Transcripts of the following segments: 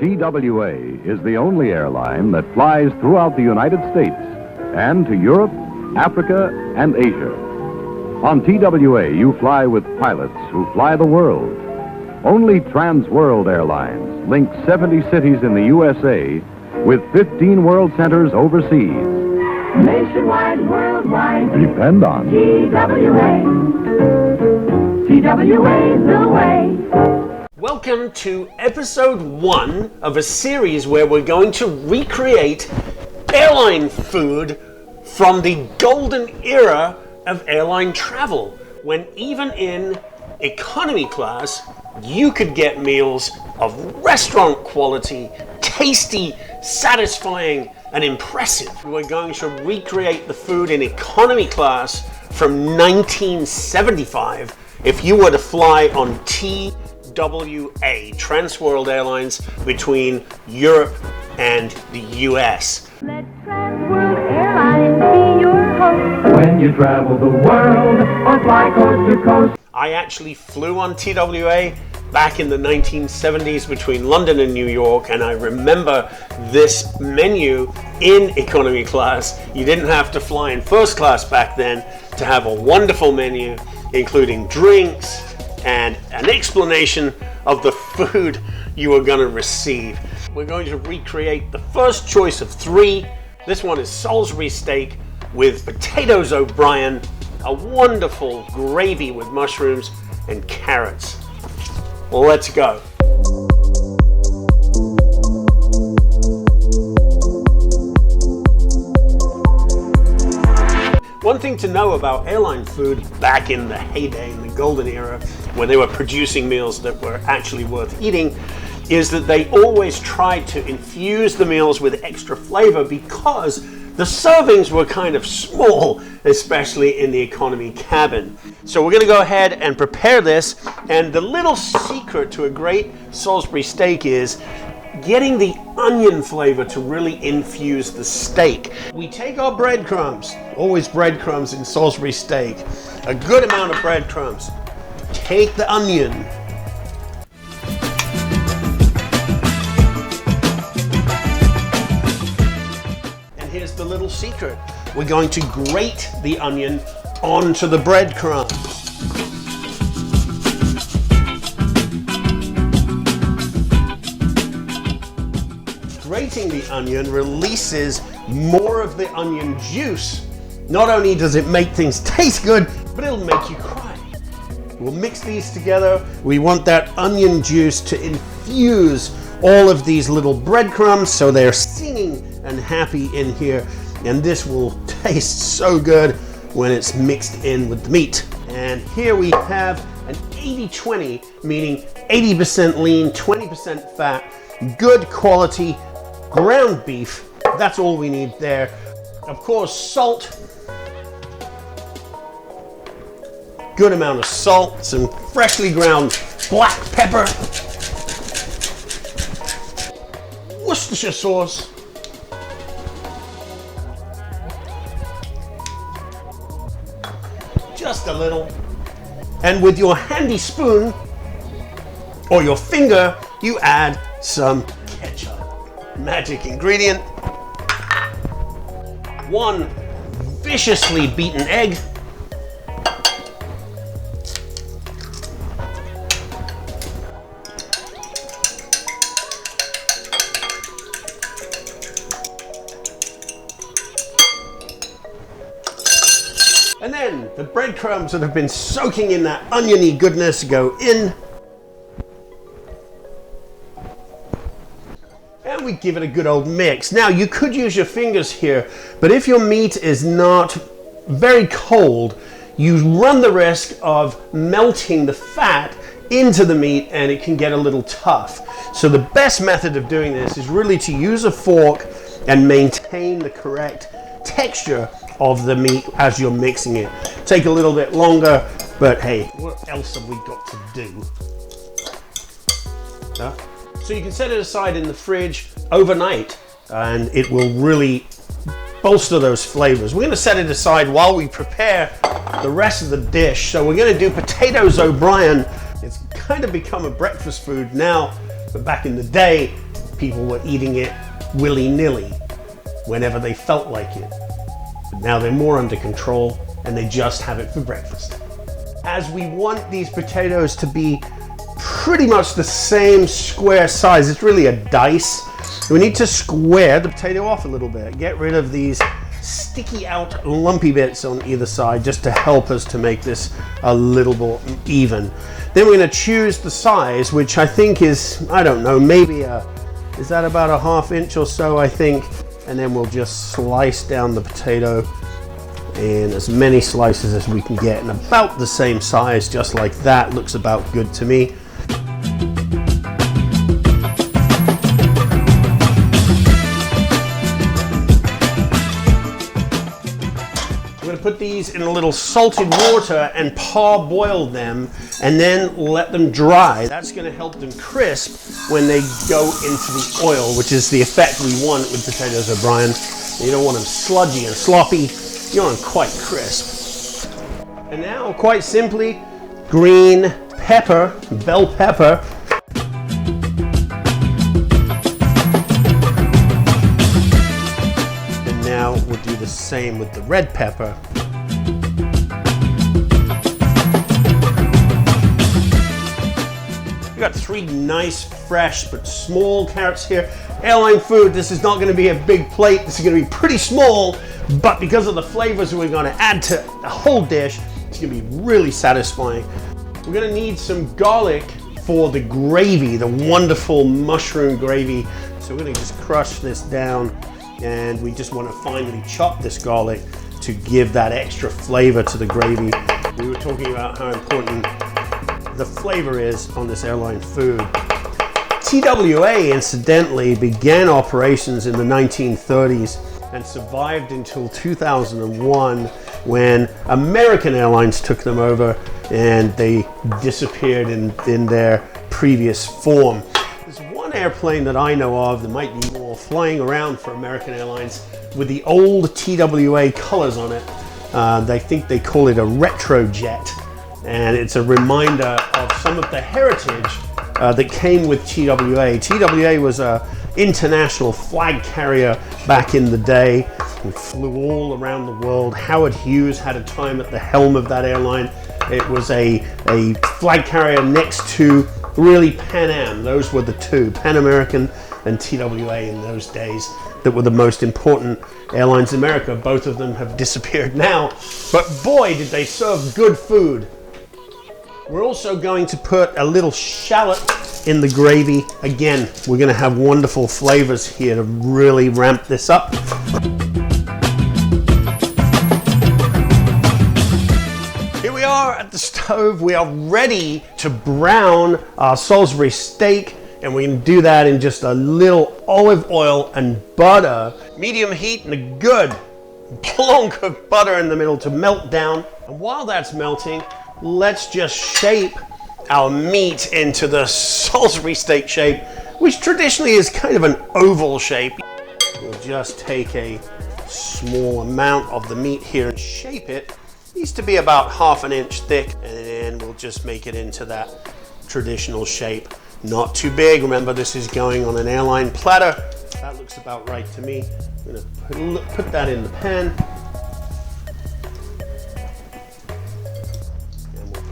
TWA is the only airline that flies throughout the United States and to Europe, Africa, and Asia. On TWA, you fly with pilots who fly the world. Only Trans-World Airlines link 70 cities in the USA with 15 world centers overseas. Nationwide, worldwide. Depend on TWA. TWA's the way. Welcome to episode 1 of a series where we're going to recreate airline food from the golden era of airline travel, when even in economy class, you could get meals of restaurant quality, tasty, satisfying, and impressive. We're going to recreate the food in economy class from 1975 if you were to fly on TWA, Trans-World Airlines, between Europe and the US. Let Trans-World Airlines be your host when you travel the world or fly coast to coast. I actually flew on TWA back in the 1970s between London and New York, and I remember this menu in economy class. You didn't have to fly in first class back then to have a wonderful menu, including drinks and an explanation of the food you were going to receive. We're going to recreate the first choice of 3. This one is Salisbury steak with potatoes O'Brien, a wonderful gravy with mushrooms and carrots. Let's go. One thing to know about airline food back in the heyday, in the golden era, when they were producing meals that were actually worth eating, is that they always tried to infuse the meals with extra flavor because the servings were kind of small, especially in the economy cabin. So we're going to go ahead and prepare this, and the little secret to a great Salisbury steak is getting the onion flavor to really infuse the steak. We take our breadcrumbs, always breadcrumbs in Salisbury steak, a good amount of breadcrumbs. Take the onion, and here's the little secret. We're going to grate the onion onto the breadcrumbs. Grating the onion releases more of the onion juice. Not only does it make things taste good, but it'll make you cry. We'll mix these together. We want that onion juice to infuse all of these little breadcrumbs so they're singing and happy in here. And this will taste so good when it's mixed in with the meat. And here we have an 80-20, meaning 80% lean, 20% fat, good quality ground beef. That's all we need there. Of course, salt. Good amount of salt, some freshly ground black pepper, Worcestershire sauce, just a little, and with your handy spoon or your finger, you add some ketchup. Magic ingredient. 1 viciously beaten egg. And then the breadcrumbs that have been soaking in that oniony goodness go in. And we give it a good old mix. Now, you could use your fingers here, but if your meat is not very cold, you run the risk of melting the fat into the meat and it can get a little tough. So the best method of doing this is really to use a fork and maintain the correct texture of the meat as you're mixing it. Take a little bit longer, but hey, what else have we got to do? So you can set it aside in the fridge overnight and it will really bolster those flavors. We're going to set it aside while we prepare the rest of the dish. So we're going to do potatoes O'Brien. It's kind of become a breakfast food now, but back in the day, people were eating it willy-nilly whenever they felt like it. But now they're more under control and they just have it for breakfast. As we want these potatoes to be pretty much the same square size, it's really a dice. We need to square the potato off a little bit. Get rid of these sticky out lumpy bits on either side just to help us to make this a little more even. Then we're going to choose the size, which I think is, I don't know, maybe is that about a 1/2 inch or so, I think. And then we'll just slice down the potato in as many slices as we can get, and about the same size, just like that. Looks about good to me. Put these in a little salted water and parboil them and then let them dry. That's going to help them crisp when they go into the oil, which is the effect we want with potatoes O'Brien. You don't want them sludgy and sloppy. You want them quite crisp. And now, quite simply, green pepper, bell pepper. Now we'll do the same with the red pepper. We've got 3 nice, fresh, but small carrots here. Airline food, this is not going to be a big plate. This is going to be pretty small, but because of the flavors we're going to add to the whole dish, it's going to be really satisfying. We're going to need some garlic for the gravy, the wonderful mushroom gravy. So we're going to just crush this down. And we just want to finely chop this garlic to give that extra flavor to the gravy. We were talking about how important the flavor is on this airline food. TWA, incidentally, began operations in the 1930s and survived until 2001 when American Airlines took them over and they disappeared in their previous form. There's one airplane that I know of that might be more flying around for American Airlines with the old TWA colors on it. I think they call it a retro jet, and it's a reminder of some of the heritage that came with TWA. TWA was an international flag carrier back in the day and flew all around the world. Howard Hughes had a time at the helm of that airline. It was a flag carrier next to really Pan Am. Those were the two, Pan American and TWA in those days, that were the most important airlines in America. Both of them have disappeared now, but boy, did they serve good food. We're also going to put a little shallot in the gravy. Again, we're going to have wonderful flavors here to really ramp this up. Here we are at the stove. We are ready to brown our Salisbury steak, and we can do that in just a little olive oil and butter. Medium heat and a good plonk of butter in the middle to melt down. And while that's melting, let's just shape our meat into the Salisbury steak shape, which traditionally is kind of an oval shape. We'll just take a small amount of the meat here and shape it. It needs to be about 1/2 inch thick, and then we'll just make it into that traditional shape. Not too big. Remember, this is going on an airline platter. That looks about right to me. I'm going to put that in the pan.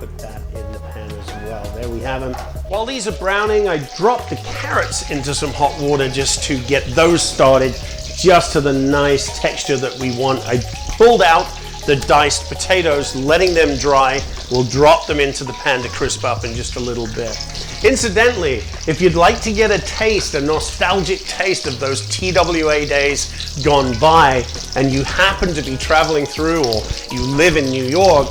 Put that in the pan as well. There we have them. While these are browning, I dropped the carrots into some hot water just to get those started, just to the nice texture that we want. I pulled out the diced potatoes, letting them dry. We'll drop them into the pan to crisp up in just a little bit. Incidentally, if you'd like to get a nostalgic taste of those TWA days gone by, and you happen to be traveling through, or you live in New York,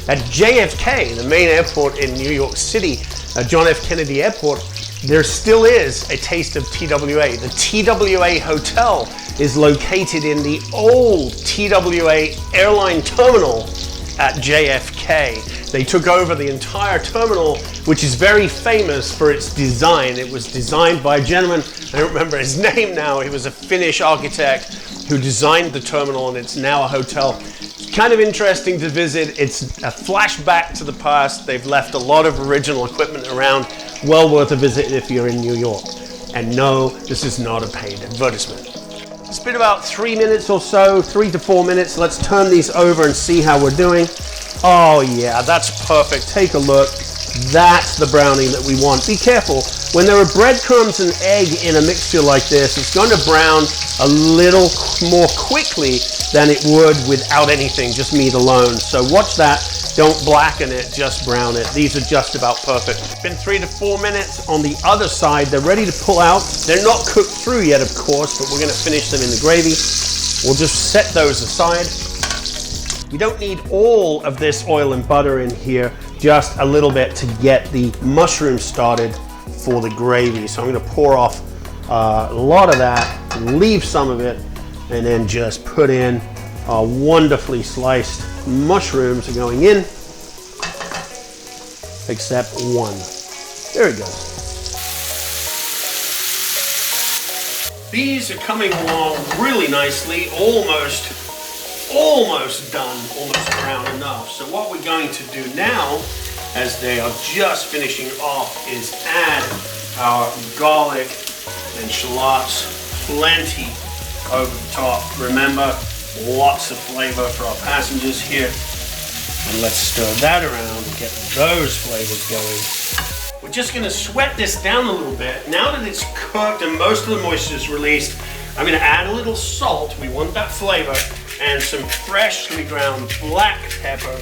at JFK, the main airport in New York City, John F. Kennedy Airport, there still is a taste of TWA. The TWA Hotel is located in the old TWA airline terminal at JFK. They took over the entire terminal, which is very famous for its design. It was designed by a gentleman, I don't remember his name now. He was a Finnish architect who designed the terminal, and it's now a hotel. Kind of interesting to visit. It's a flashback to the past. They've left a lot of original equipment around. Well worth a visit if you're in New York. And no, this is not a paid advertisement. It's been about 3 minutes or so, 3 to 4 minutes. Let's turn these over and see how we're doing. Oh yeah, that's perfect. Take a look. That's the browning that we want. Be careful. When there are breadcrumbs and egg in a mixture like this, it's going to brown a little more quickly than it would without anything, just meat alone. So watch that. Don't blacken it, just brown it. These are just about perfect. It's been 3 to 4 minutes on the other side. They're ready to pull out. They're not cooked through yet, of course, but we're going to finish them in the gravy. We'll just set those aside. You don't need all of this oil and butter in here, just a little bit to get the mushrooms started for the gravy. So I'm going to pour off a lot of that, leave some of it, and then just put in our wonderfully sliced mushrooms are going in, except one. There it goes. These are coming along really nicely, almost done, almost brown enough. So what we're going to do now, as they are just finishing off, is add our garlic and shallots, plenty over the top. Remember, lots of flavor for our passengers here. And let's stir that around and get those flavors going. We're just gonna sweat this down a little bit. Now that it's cooked and most of the moisture is released, I'm gonna add a little salt. We want that flavor. And some freshly ground black pepper.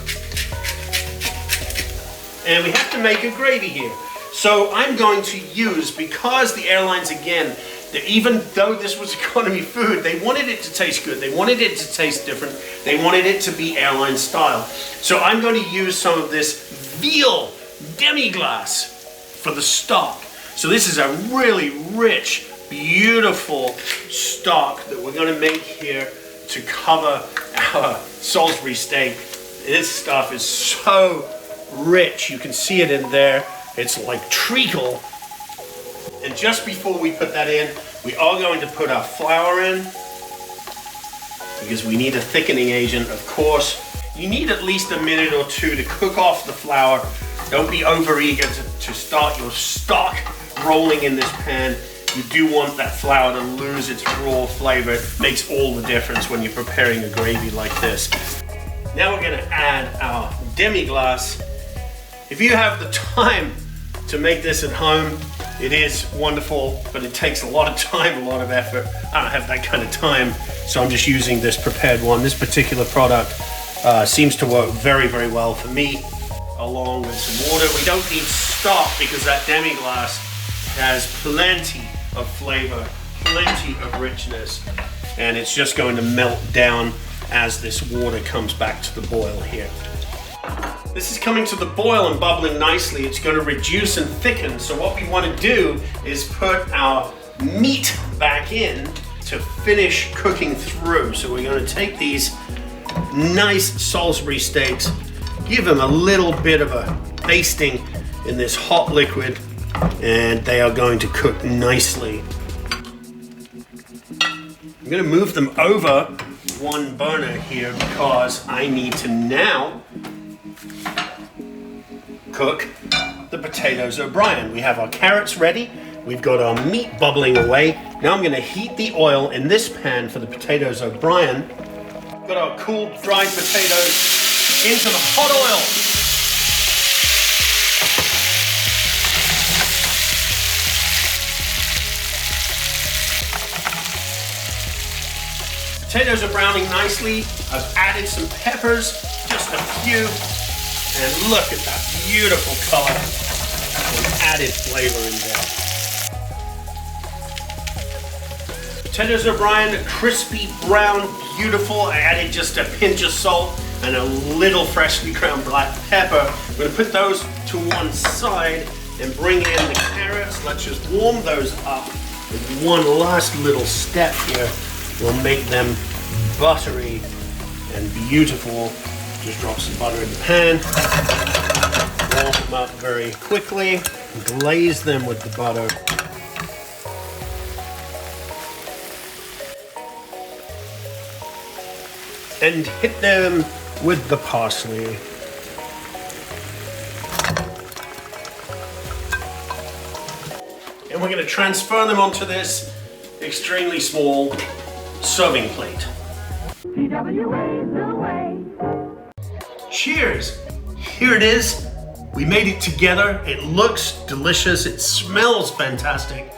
And we have to make a gravy here. So I'm going to use, because the airlines, again, even though this was economy food, they wanted it to taste good. They wanted it to taste different. They wanted it to be airline style. So I'm going to use some of this veal demi-glace for the stock. So this is a really rich, beautiful stock that we're going to make here to cover our Salisbury steak. This stuff is so rich. You can see it in there. It's like treacle. And just before we put that in, we are going to put our flour in, because we need a thickening agent, of course. You need at least a minute or two to cook off the flour. Don't be over eager to start your stock rolling in this pan. You do want that flour to lose its raw flavor. It makes all the difference when you're preparing a gravy like this. Now we're gonna add our demi-glace. If you have the time to make this at home, it is wonderful, but it takes a lot of time, a lot of effort. I don't have that kind of time, so I'm just using this prepared one. This particular product seems to work very, very well for me, along with some water. We don't need stock because that demi-glace has plenty of flavor, plenty of richness, and it's just going to melt down as this water comes back to the boil here. This is coming to the boil and bubbling nicely. It's going to reduce and thicken. So what we want to do is put our meat back in to finish cooking through. So we're going to take these nice Salisbury steaks, give them a little bit of a basting in this hot liquid, and they are going to cook nicely. I'm going to move them over one burner here because I need to now cook the potatoes O'Brien. We have our carrots ready. We've got our meat bubbling away. Now I'm going to heat the oil in this pan for the potatoes O'Brien. Got our cool dried potatoes into the hot oil. Potatoes are browning nicely. I've added some peppers, just a few, and look at that beautiful color and added flavor in there. Potatoes O'Brien, crispy brown, beautiful. I added just a pinch of salt and a little freshly ground black pepper. I'm going to put those to one side and bring in the carrots. Let's just warm those up with one last little step here. We'll make them buttery and beautiful. Just drop some butter in the pan, warm them up very quickly, glaze them with the butter. And hit them with the parsley. And we're going to transfer them onto this extremely small serving plate. TWA's the way. Cheers! Here it is. We made it together. It looks delicious. It smells fantastic.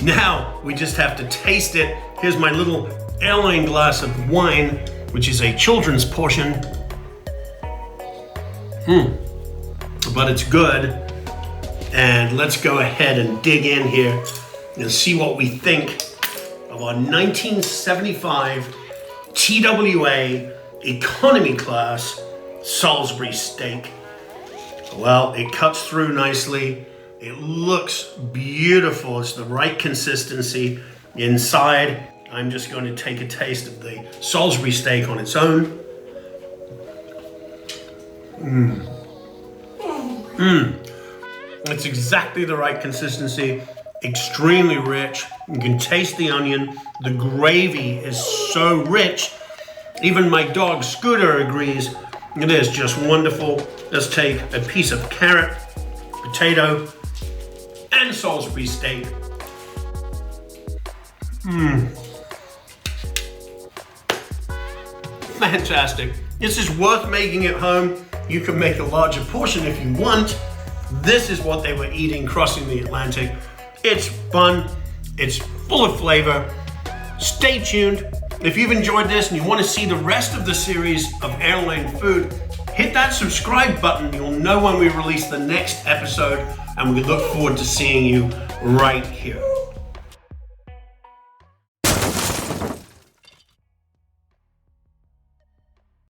Now we just have to taste it. Here's my little AIRLINE glass of wine, which is a children's portion. But it's good. And let's go ahead and dig in here and see what we think of our 1975 TWA economy class Salisbury steak. Well, it cuts through nicely. It looks beautiful. It's the right consistency. Inside, I'm just going to take a taste of the Salisbury steak on its own. It's exactly the right consistency. Extremely rich. You can taste the onion. The gravy is so rich. Even my dog Scooter agrees. It is just wonderful. Let's take a piece of carrot, potato, and Salisbury steak. Fantastic. This is worth making at home. You can make a larger portion if you want. This is what they were eating crossing the Atlantic. It's fun. It's full of flavor. Stay tuned. If you've enjoyed this and you want to see the rest of the series of AIRLINE food, hit that subscribe button. You'll know when we release the next episode, and we look forward to seeing you right here.